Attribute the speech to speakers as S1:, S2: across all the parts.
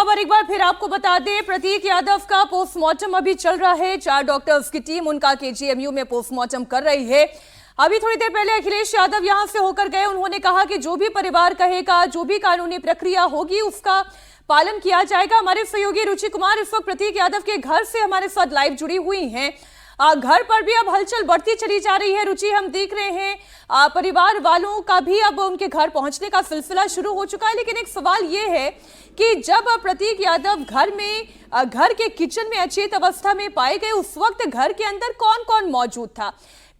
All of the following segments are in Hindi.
S1: खबर एक बार फिर आपको बता दें, प्रतीक यादव का पोस्टमार्टम अभी चल रहा है। 4 डॉक्टर्स की टीम उनका केजीएमयू में पोस्टमार्टम कर रही है। अभी थोड़ी देर पहले अखिलेश यादव यहां से होकर गए। उन्होंने कहा कि जो भी परिवार कहेगा, जो भी कानूनी प्रक्रिया होगी, उसका पालन किया जाएगा। हमारे सहयोगी रुचि कुमार इस वक्त प्रतीक यादव के घर से हमारे साथ लाइव जुड़ी हुई हैं। घर पर भी अब हलचल बढ़ती चली जा रही है। रुचि, हम देख रहे हैं परिवार वालों का भी अब उनके घर पहुंचने का सिलसिला शुरू हो चुका है। लेकिन एक सवाल ये है कि जब प्रतीक यादव घर के किचन में अचेत अवस्था में पाए गए, उस वक्त घर के अंदर कौन कौन मौजूद था?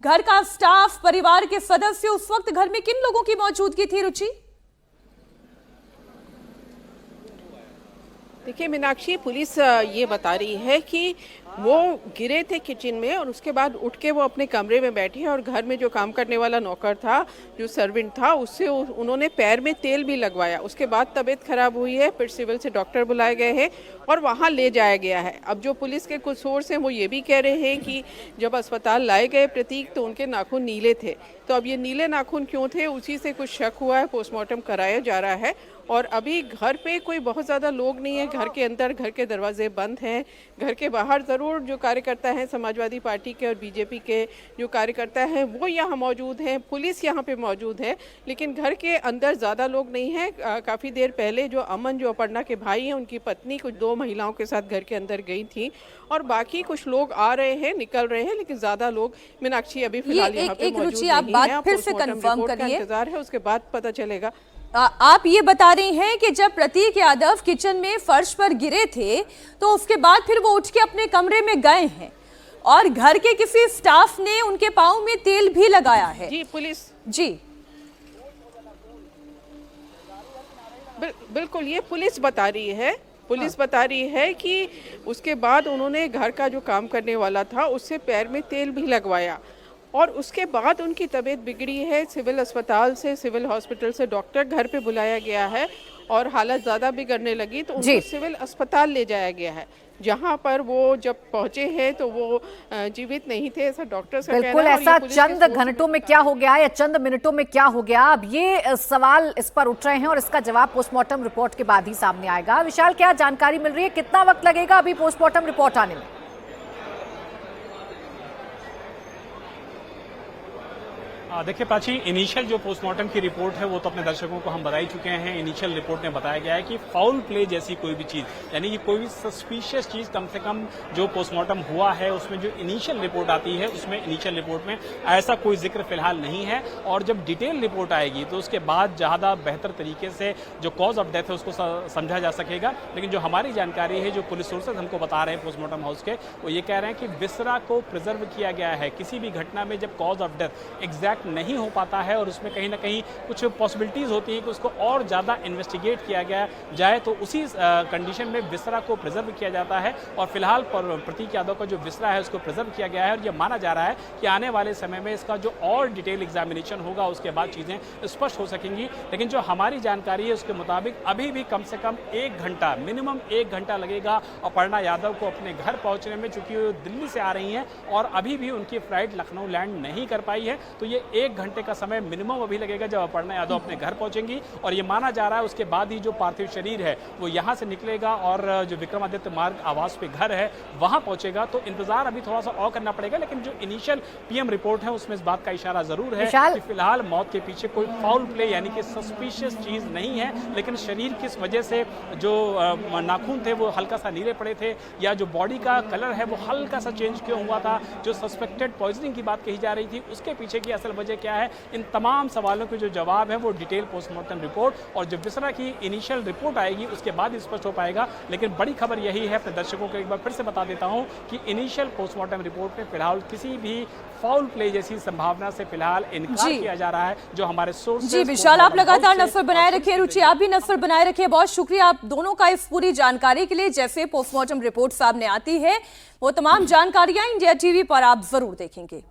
S1: घर का स्टाफ, परिवार के सदस्य, उस वक्त घर में किन लोगों की मौजूदगी थी? रुचि,
S2: देखिए मीनाक्षी, पुलिस ये बता रही है कि वो गिरे थे किचन में और उसके बाद उठ के वो अपने कमरे में बैठे और घर में जो काम करने वाला नौकर था, जो सर्वेंट था, उससे उन्होंने पैर में तेल भी लगवाया। उसके बाद तबीयत खराब हुई है, फिर सिविल से डॉक्टर बुलाए गए हैं और वहाँ ले जाया गया है। अब जो पुलिस के कुछ सोर्स हैं वो ये भी कह रहे हैं कि जब अस्पताल लाए गए प्रतीक तो उनके नाखून नीले थे। तो अब ये नीले नाखून क्यों थे, उसी से कुछ शक हुआ है, पोस्टमार्टम कराया जा रहा है। और अभी घर पे कोई बहुत ज़्यादा लोग नहीं है। घर के अंदर घर के दरवाजे बंद हैं। घर के बाहर ज़रूर जो कार्यकर्ता हैं समाजवादी पार्टी के और बीजेपी के जो कार्यकर्ता हैं वो यहाँ मौजूद हैं, पुलिस यहाँ पे मौजूद है। लेकिन घर के अंदर ज़्यादा लोग नहीं हैं। काफ़ी देर पहले जो अमन, जो अपर्णा के भाई हैं, उनकी पत्नी कुछ 2 महिलाओं के साथ घर के अंदर गई थी और बाकी कुछ लोग आ रहे हैं, निकल रहे हैं, लेकिन ज़्यादा लोग मीनाक्षी अभी फिलहाल यहाँ पे मौजूद नहीं है।
S1: फिर से कंफर्म करिए,
S2: इंतजार है, उसके बाद पता चलेगा।
S1: आप ये बता रही हैं कि जब प्रतीक यादव किचन में फर्श पर गिरे थे तो उसके बाद फिर वो उठ के अपने कमरे में गए हैं और घर के किसी स्टाफ ने उनके पांव में तेल भी लगाया है।
S2: जी, पुलिस
S1: जी
S2: बिल्कुल ये पुलिस बता रही है। पुलिस बता रही है कि उसके बाद उन्होंने घर का जो काम करने वाला था उससे पैर में तेल भी लगवाया और उसके बाद उनकी तबीयत बिगड़ी है। सिविल अस्पताल से, सिविल हॉस्पिटल से डॉक्टर घर पे बुलाया गया है और हालत ज़्यादा बिगड़ने लगी तो उनको सिविल अस्पताल ले जाया गया है, जहां पर वो जब पहुंचे हैं तो वो जीवित नहीं थे, ऐसा डॉक्टर का कहना है।
S3: बिल्कुल ऐसा चंद घंटों में क्या हो गया या चंद मिनटों में क्या हो गया, अब ये सवाल इस पर उठ रहे हैं और इसका जवाब पोस्टमार्टम रिपोर्ट के बाद ही सामने आएगा। विशाल, क्या जानकारी मिल रही है, कितना वक्त लगेगा अभी पोस्टमार्टम रिपोर्ट आने में?
S4: देखिए प्राची, इनिशियल जो पोस्टमार्टम की रिपोर्ट है वो तो अपने दर्शकों को हम बता ही चुके हैं। इनिशियल रिपोर्ट में बताया गया है कि फाउल प्ले जैसी कोई भी चीज, यानी कि कोई भी सस्पिशियस चीज, कम से कम जो पोस्टमार्टम हुआ है उसमें जो इनिशियल रिपोर्ट आती है उसमें इनिशियल रिपोर्ट में ऐसा कोई जिक्र फिलहाल नहीं है। और जब डिटेल रिपोर्ट आएगी तो उसके बाद ज्यादा बेहतर तरीके से जो कॉज ऑफ डेथ है उसको समझा जा सकेगा। लेकिन जो हमारी जानकारी है, जो पुलिस सोर्सेज हमको बता रहे हैं पोस्टमार्टम हाउस के, वो ये कह रहे हैं कि विसरा को प्रिजर्व किया गया है। किसी भी घटना में जब कॉज ऑफ डेथ एग्जैक्ट नहीं हो पाता है और उसमें कहीं ना कहीं कुछ पॉसिबिलिटीज होती है कि उसको और ज्यादा इन्वेस्टिगेट किया गया जाए, तो उसी कंडीशन में विसरा को प्रिजर्व किया जाता है। और फिलहाल प्रतीक यादव का जो विसरा है उसको प्रिजर्व किया गया है और यह माना जा रहा है कि आने वाले समय में इसका जो और डिटेल एग्जामिनेशन होगा उसके बाद चीजें स्पष्ट हो सकेंगी। लेकिन जो हमारी जानकारी है उसके मुताबिक अभी भी कम से कम 1 घंटा, मिनिमम 1 घंटा लगेगा अपर्णा यादव को अपने घर पहुंचने में, चूंकि वो दिल्ली से आ रही हैं और अभी भी उनकी फ्लाइट लखनऊ लैंड नहीं कर पाई है। तो ये 1 घंटे का समय मिनिमम अभी लगेगा जब अपर्णा यादव अपने घर पहुंचेंगी। और ये माना जा रहा है उसके बाद ही जो पार्थिव शरीर है वो यहां से निकलेगा और जो विक्रमादित्य मार्ग आवास पे घर है वहां पहुंचेगा। तो इंतजार अभी थोड़ा सा और करना पड़ेगा। लेकिन जो इनिशियल पीएम रिपोर्ट है उसमें इस बात का इशारा जरूर है कि फिलहाल मौत के पीछे कोई फाउल प्ले यानी कि सस्पिशियस चीज नहीं है। लेकिन शरीर किस वजह से जो नाखून थे वो हल्का सा नीले पड़े थे या जो बॉडी का कलर है वो हल्का सा चेंज क्यों हुआ था, जो सस्पेक्टेड पॉइजनिंग की बात कही जा रही थी, उसके पीछे की असल वजह क्या है, इन तमाम सवालों के जो जवाब है वो डिटेल पोस्टमार्टम रिपोर्ट और जो विसरा की इनिशियल रिपोर्ट आएगी उसके बाद स्पष्ट हो पाएगा। लेकिन बड़ी खबर यही है, अपने दर्शकों को एक बार फिर से बता देता हूं कि इनिशियल पोस्टमार्टम रिपोर्ट में फिलहाल किसी भी फाउल प्ले जैसी संभावना से फिलहाल इनकार किया जा रहा है। जो हमारे सोर्स
S1: जी विशाल, आप लगातार नजर बनाए रखिए, रुचि आप भी नजर बनाए रखिए। बहुत शुक्रिया आप दोनों का इस पूरी जानकारी के लिए। जैसे पोस्टमार्टम रिपोर्ट सामने आती है वो तमाम जानकारियां इंडिया टीवी पर आप जरूर देखेंगे।